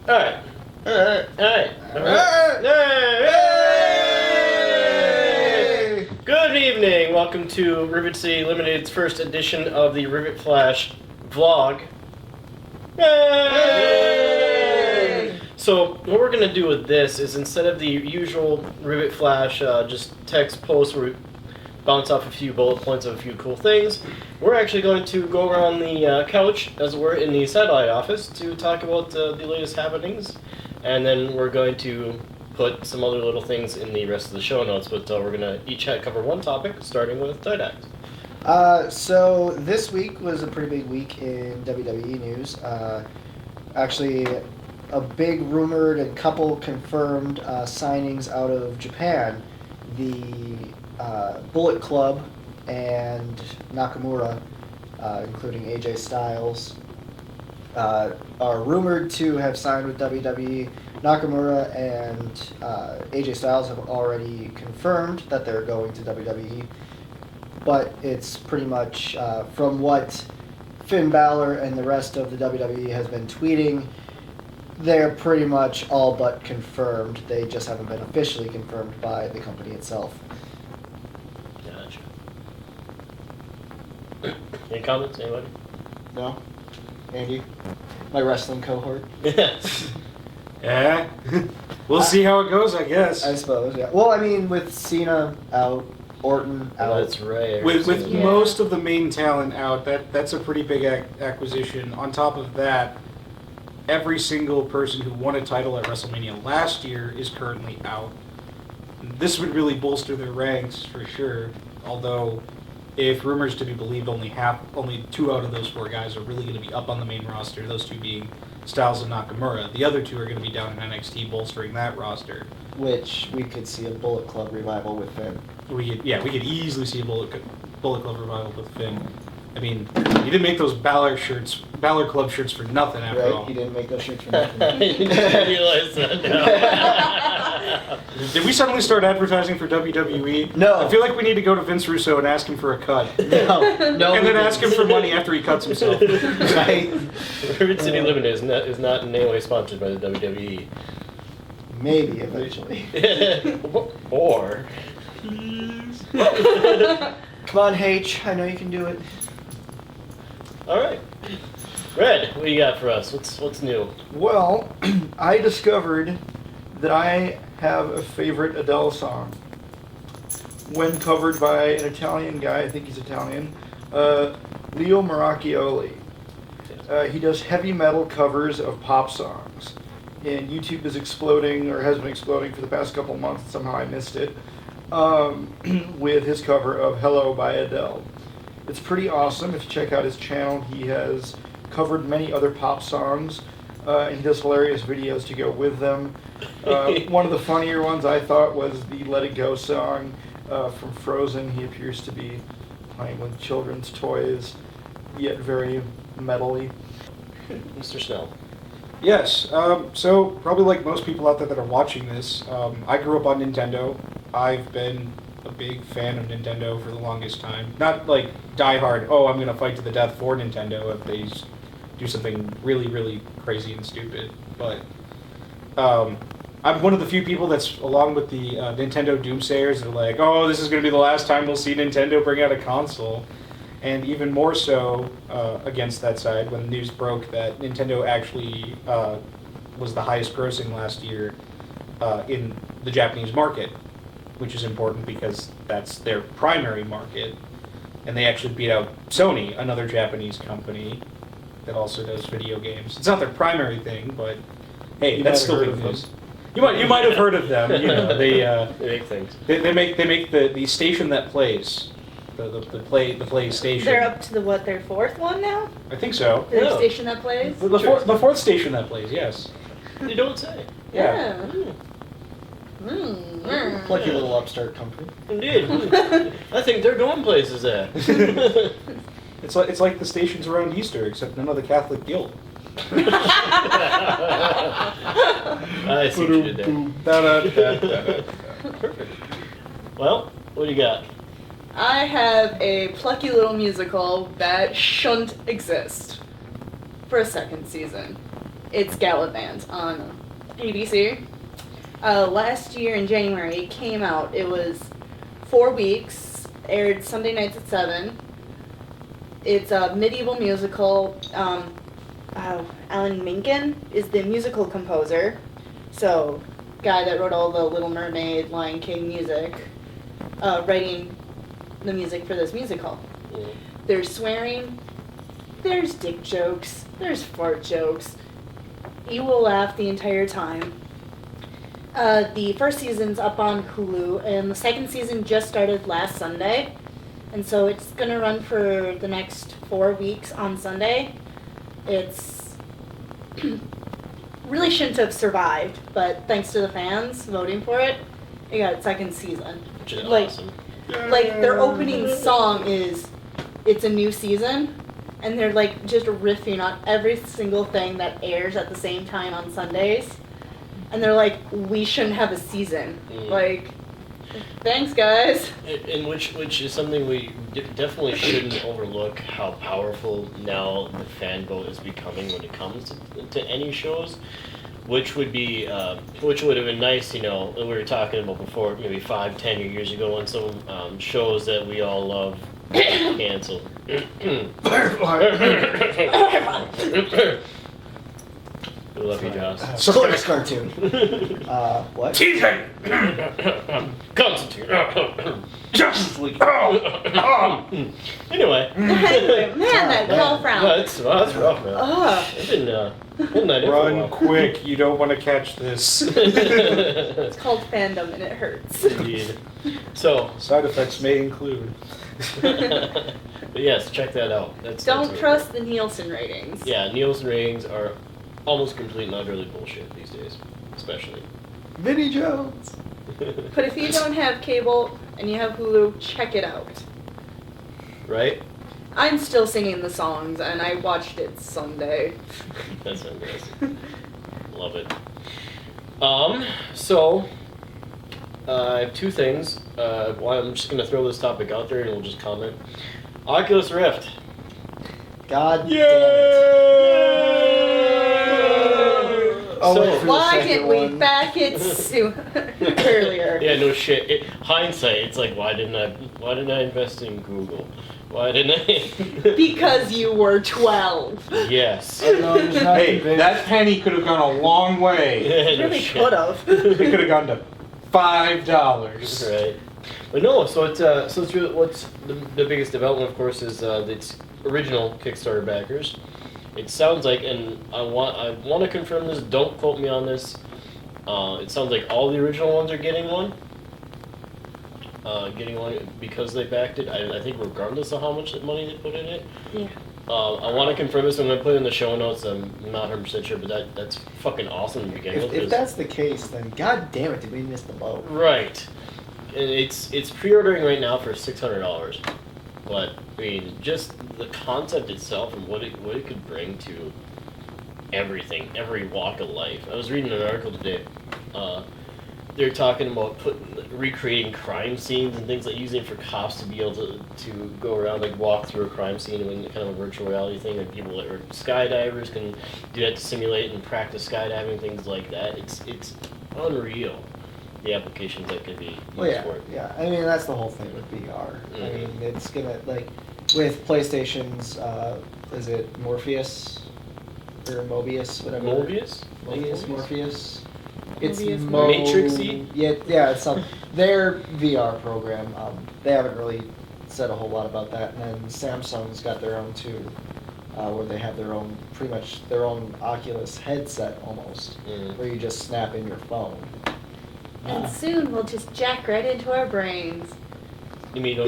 Alright. Alright. Hey! Good evening. Welcome to Rivet City Limited's first edition of the Rivet Flash vlog. Yay! So what we're going to do with this is instead of the usual Rivet Flash just text post where we bounce off a few bullet points of a few cool things, we're actually going to go around the couch as we're in the satellite office to talk about the latest happenings, and then we're going to put some other little things in the rest of the show notes, but we're going to each cover one topic, starting with Didact. So this week was a pretty big week in WWE news. Actually, a big rumored and couple confirmed signings out of Japan. The Bullet Club and Nakamura, including AJ Styles, are rumored to have signed with WWE. Nakamura and AJ Styles have already confirmed that they're going to WWE. But it's pretty much from what Finn Balor and the rest of the WWE has been tweeting, they're pretty much all but confirmed. They just haven't been officially confirmed by the company itself. Gotcha. Any comments, anybody? No? Andy? My wrestling cohort? Yeah. We'll see how it goes, I guess. I suppose, yeah. Well, I mean, with Cena out, Orton out. That's right. With most of the main talent out, that's a pretty big acquisition. On top of that, every single person who won a title at WrestleMania last year is currently out. This would really bolster their ranks for sure. Although, if rumors to be believed, only 2 out of those 4 guys are really going to be up on the main roster. Those 2 being Styles and Nakamura. The other 2 are going to be down in NXT, bolstering that roster. Which we could see a Bullet Club revival with Finn. We could easily see a Bullet Club revival with Finn. I mean, he didn't make those Balor Club shirts for nothing after Right? all. He didn't make those shirts for nothing. You didn't realize that now. Did we suddenly start advertising for WWE? No. I feel like we need to go to Vince Russo and ask him for a cut. No. And then ask him for money after he cuts himself. Right? Rivet City Limited is not in any way sponsored by the WWE. Maybe eventually. Or... Come on, H. I know you can do it. Alright. Red, what do you got for us? What's new? Well, I discovered that I have a favorite Adele song. When covered by an Italian guy, I think he's Italian, Leo Maracchioli. He does heavy metal covers of pop songs. And YouTube is exploding, or has been exploding for the past couple months. Somehow I missed it. With his cover of Hello by Adele. It's pretty awesome. If you check out his channel, he has covered many other pop songs, and he does hilarious videos to go with them. One of the funnier ones I thought was the Let It Go song from Frozen. He appears to be playing with children's toys, yet very metal-y. Mr. Snell. Yes, so probably like most people out there that are watching this, I grew up on Nintendo. I've been a big fan of Nintendo for the longest time. Not like diehard, I'm going to fight to the death for Nintendo if they do something really, really crazy and stupid. But I'm one of the few people that's, along with the Nintendo doomsayers, that are like, this is going to be the last time we'll see Nintendo bring out a console. And even more so against that side when the news broke that Nintendo actually was the highest grossing last year in the Japanese market, which is important because that's their primary market. And they actually beat out Sony, another Japanese company that also does video games. It's not their primary thing, but hey, that's still big news. You might have heard of them. You know, they make things. They make the station that plays. The play station. They're up to their 4th one now? I think so. Their Yeah. station that plays? The 4th station that plays, yes. You don't say. Yeah. Plucky little upstart company. Indeed. I think they're going places there. It's like the stations around Easter, except none of the Catholic guilt. I see what you did there. Perfect. Well, what do you got? I have a plucky little musical that shouldn't exist for a second season. It's Gala Bands on ABC. Last year in January, it came out. It was 4 weeks, aired Sunday nights at 7. It's a medieval musical. Alan Menken is the musical composer. So, guy that wrote all the Little Mermaid, Lion King music, writing the music for this musical. Mm. There's swearing, there's dick jokes, there's fart jokes. You will laugh the entire time. The first season's up on Hulu, and the second season just started last Sunday. And so it's going to run for the next 4 weeks on Sunday. It's really shouldn't have survived, but thanks to the fans voting for it, it got its second season. Which is Like- awesome. Like, their opening song is, it's a new season, and they're like just riffing on every single thing that airs at the same time on Sundays. And they're like, we shouldn't have a season. Mm. Like, thanks guys. And which is something we definitely shouldn't overlook, how powerful now the fan vote is becoming when it comes to any shows. Which would have been nice, you know, we were talking about before, maybe 5-10 years ago, when some shows that we all love canceled. We love you, Joss. Clerks cartoon. What? Constantine. Justice League. Anyway. Anyway, man, that girl frown. That's rough, man. Ugh. It's been holding that in for a Run while. quick, you don't want to catch this. It's called fandom and it hurts. Indeed. So, Side effects may include. but yes, check that out. That's Don't really trust the Nielsen ratings. cool. Yeah, Nielsen ratings are almost complete and utterly bullshit these days, especially. Vinnie Jones. But if you don't have cable and you have Hulu, check it out. Right? I'm still singing the songs, and I watched it Sunday. That's fantastic. Love it. So, I have two things. I'm just going to throw this topic out there and we'll just comment. Oculus Rift. God Yay! Oh, So- wait for the Why second didn't we one. back it earlier? Yeah, no shit. Hindsight, it's like, why didn't I invest in Google? Why didn't I? Because you were 12. Yes. No, I'm just not Hey, convinced. that penny could have gone a long way. Yeah, no Really shit. could have. It could have gone to $5. Right. But no, so it's really, what's the biggest development, of course, is its original Kickstarter backers. It sounds like, and I want to confirm this. Don't quote me on this. It sounds like all the original ones are getting one. Because they backed it. I think regardless of how much money they put in it. Yeah. I want to confirm this. I'm going to put it in the show notes. I'm not 100% sure, but that's fucking awesome to begin with. If 'cause- that's the case, then god damn it, did we miss the boat? Right. And it's pre-ordering right now for $600. But I mean, just the concept itself and what it could bring to everything, every walk of life. I was reading an article today. They're talking about recreating crime scenes and things like using it for cops to be able to go around, like walk through a crime scene and kind of a virtual reality thing. And people that are skydivers can do that to simulate and practice skydiving, things like that. It's unreal. The applications that could be used Well, yeah, for it. yeah. I mean, that's the whole thing with VR. I Mhm. mean, it's gonna, like, with PlayStation's, is it Morpheus? Or Mobius, whatever. Mobius? Mobius, Morpheus. It's Mobius, Matrixy? Yeah, it's some their VR program. They haven't really said a whole lot about that. And then Samsung's got their own too, where they have their own, pretty much their own Oculus headset almost, Mm. where you just snap in your phone. And soon we'll just jack right into our brains. You mean Yay!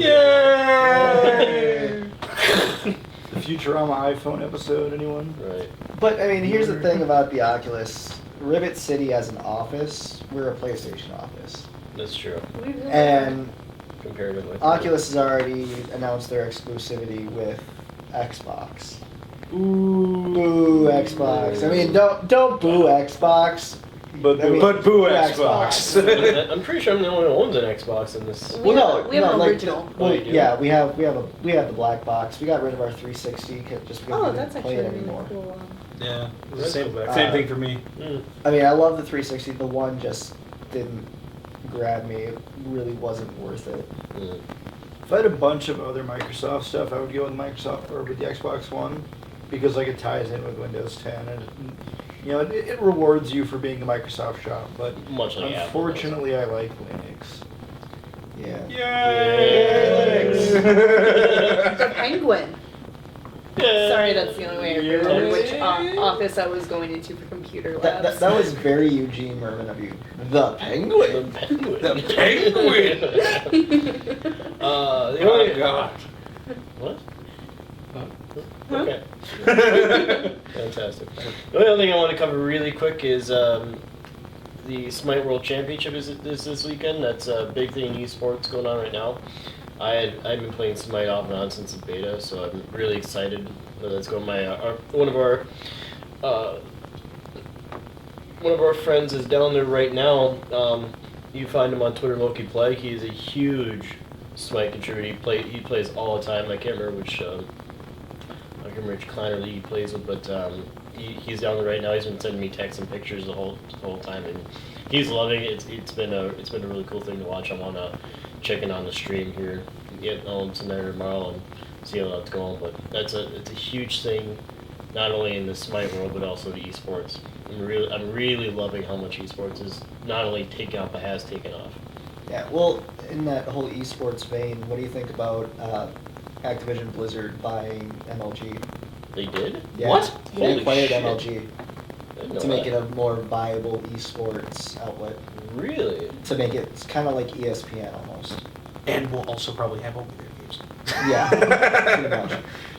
The Futurama iPhone episode, anyone? Right. But I mean, here's the thing about the Oculus. Rivet City as an office, we're a PlayStation office. That's true. And Comparatively. Oculus has already announced their exclusivity with Xbox. Ooh. Boo Xbox. I mean, don't boo Xbox. But I mean, But boo boo Xbox. I'm pretty sure I'm the only one who owns an Xbox in this. We have an like, original. Oh, you do? yeah, we have the black box. We got rid of our 360 just because Oh, we that's didn't play actually it really anymore. cool. Yeah, That's same, cool. same thing for me. Mm. I mean, I love the 360. The one just didn't grab me. It really wasn't worth it. Mm. If I had a bunch of other Microsoft stuff, I would go with Microsoft or with the Xbox One because like it ties in with Windows 10 and you know it rewards you for being a Microsoft shop. But Much like Apple does. unfortunately, I like Linux. Yeah. Yay! The Penguin. Sorry, that's the only way I remember which office I was going into for computer labs. That was very Eugene Merman of you. The Penguin. The Penguin. The Penguin! The Oh only God. What? Huh? Okay. Fantastic. The only other thing I want to cover really quick is the Smite World Championship is this weekend. That's a big thing in eSports going on right now. I've been playing Smite off and on since the beta, so I'm really excited that that's going. One of our friends is down there right now. You find him on Twitter, Loki Play. He's a huge Smite contributor. He plays all the time. I can't remember which clan or league he plays with, but he's down there right now. He's been sending me texts and pictures the whole time, and he's loving it. It's been a really cool thing to watch. I want to check in on the stream here, get home tonight or tomorrow, and see how that's going. But it's a huge thing, not only in the Smite world but also the esports. I'm really loving how much esports is not only taking off but has taken off. Yeah. Well, in that whole esports vein, what do you think about Activision Blizzard buying MLG? They did? Yeah. What? They Holy acquired shit. MLG I didn't know to make that. it a more viable esports outlet. Really? To make it kind of like ESPN almost. And we'll also probably have over there games. Yeah, pretty much.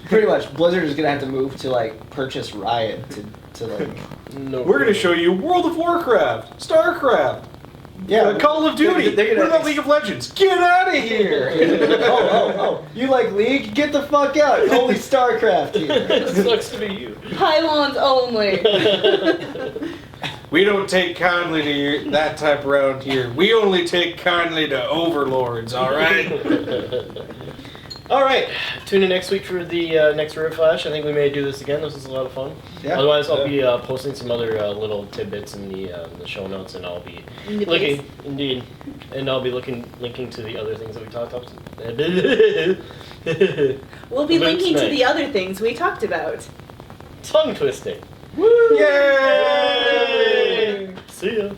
Pretty much, Blizzard is gonna have to move to like purchase Riot to like. No. We're gonna show you World of Warcraft, StarCraft, Yeah, Call of Duty. They're What gonna about League of Legends? Get out of here! oh! You like League? Get the fuck out! Only StarCraft here. Sucks to be you. Pylons only. We don't take kindly to that type around here. We only take kindly to overlords, alright? All right. Tune in next week for the next Rivet Flash. I think we may do this again. This was a lot of fun. Yeah. Otherwise, I'll be posting some other little tidbits in the show notes, and I'll be linking to the other things that we talked about. We'll be Luke's linking to night. the other things we talked about. Tongue twisting. Yay! See ya.